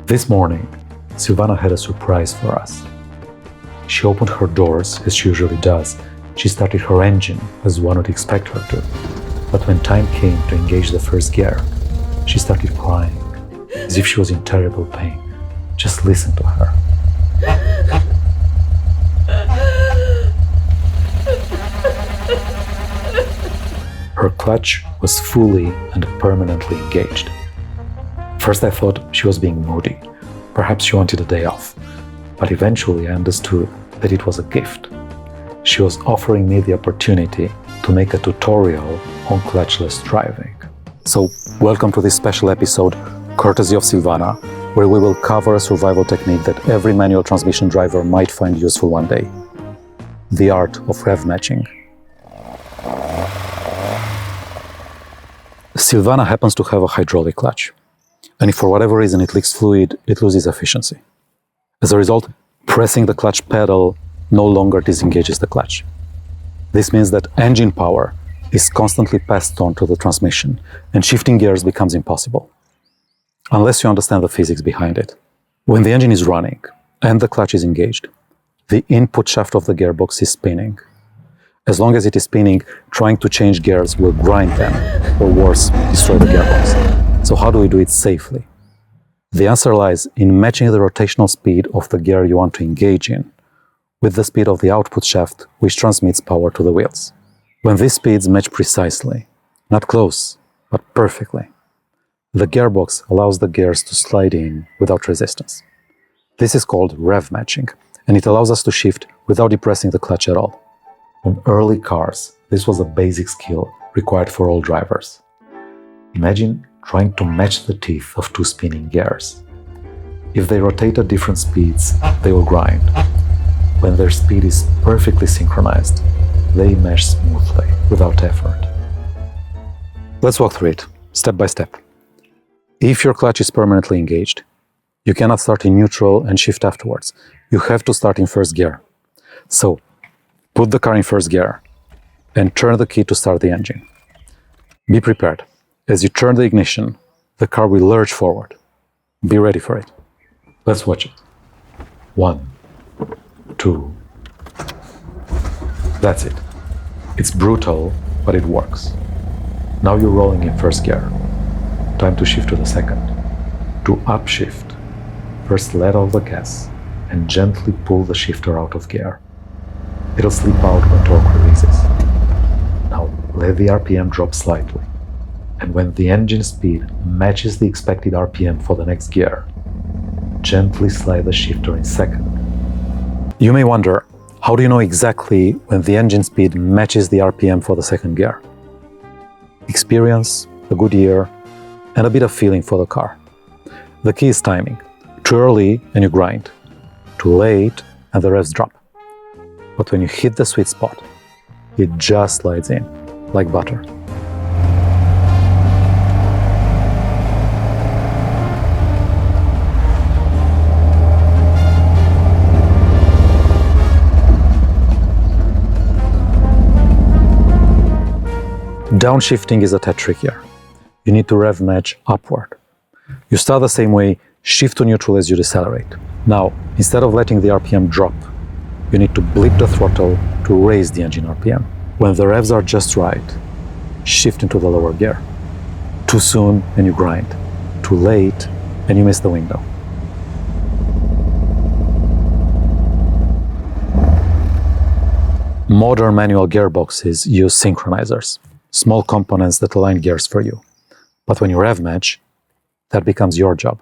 This morning, Silvana had a surprise for us. She opened her doors, as she usually does. She started her engine, as one would expect her to. But when time came to engage the first gear, she started crying, as if she was in terrible pain. Just listen to her. Her clutch was fully and permanently engaged. First I thought she was being moody. Perhaps she wanted a day off. But eventually I understood that it was a gift. She was offering me the opportunity to make a tutorial on clutchless driving. So welcome to this special episode, courtesy of Silvana, where we will cover a survival technique that every manual transmission driver might find useful one day. The art of rev matching. Silvana happens to have a hydraulic clutch, and if for whatever reason it leaks fluid, it loses efficiency. As a result, pressing the clutch pedal no longer disengages the clutch. This means that engine power is constantly passed on to the transmission, and shifting gears becomes impossible, unless you understand the physics behind it. When the engine is running and the clutch is engaged, the input shaft of the gearbox is spinning. As long as it is spinning, trying to change gears will grind them, or worse, destroy the gearbox. So how do we do it safely? The answer lies in matching the rotational speed of the gear you want to engage in with the speed of the output shaft, which transmits power to the wheels. When these speeds match precisely, not close, but perfectly, the gearbox allows the gears to slide in without resistance. This is called rev matching, and it allows us to shift without depressing the clutch at all. On early cars, this was a basic skill required for all drivers. Imagine trying to match the teeth of two spinning gears. If they rotate at different speeds, they will grind. When their speed is perfectly synchronized, they mesh smoothly, without effort. Let's walk through it, step by step. If your clutch is permanently engaged, you cannot start in neutral and shift afterwards. You have to start in first gear. So, put the car in first gear and turn the key to start the engine. Be prepared. As you turn the ignition, the car will lurch forward. Be ready for it. Let's watch it. 1, 2. That's it. It's brutal, but it works. Now you're rolling in first gear. Time to shift to the second. To upshift, first let off the gas and gently pull the shifter out of gear. It'll slip out when torque releases. Now let the RPM drop slightly, and when the engine speed matches the expected RPM for the next gear, gently slide the shifter in second. You may wonder, how do you know exactly when the engine speed matches the RPM for the second gear? Experience, a good ear, and a bit of feeling for the car. The key is timing. Too early and you grind. Too late and the revs drop. But when you hit the sweet spot, it just slides in, like butter. Downshifting is a tad trickier. You need to rev match upward. You start the same way, shift to neutral as you decelerate. Now, instead of letting the RPM drop, you need to blip the throttle to raise the engine RPM. When the revs are just right, shift into the lower gear. Too soon and you grind. Too late and you miss the window. Modern manual gearboxes use synchronizers, small components that align gears for you. But when you rev match, that becomes your job.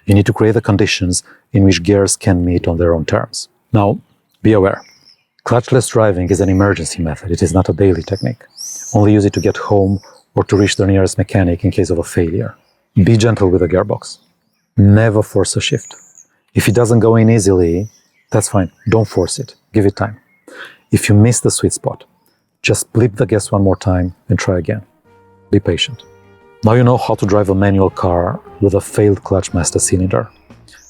You need to create the conditions in which gears can meet on their own terms. Now, be aware, clutchless driving is an emergency method. It is not a daily technique. Only use it to get home or to reach the nearest mechanic in case of a failure. Be gentle with the gearbox. Never force a shift. If it doesn't go in easily, that's fine. Don't force it. Give it time. If you miss the sweet spot, just blip the gas one more time and try again. Be patient. Now you know how to drive a manual car with a failed clutch master cylinder,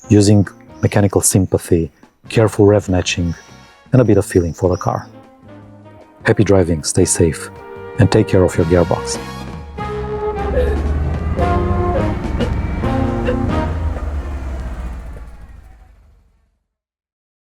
using mechanical sympathy, careful rev matching, and a bit of feeling for the car. Happy driving, stay safe, and take care of your gearbox.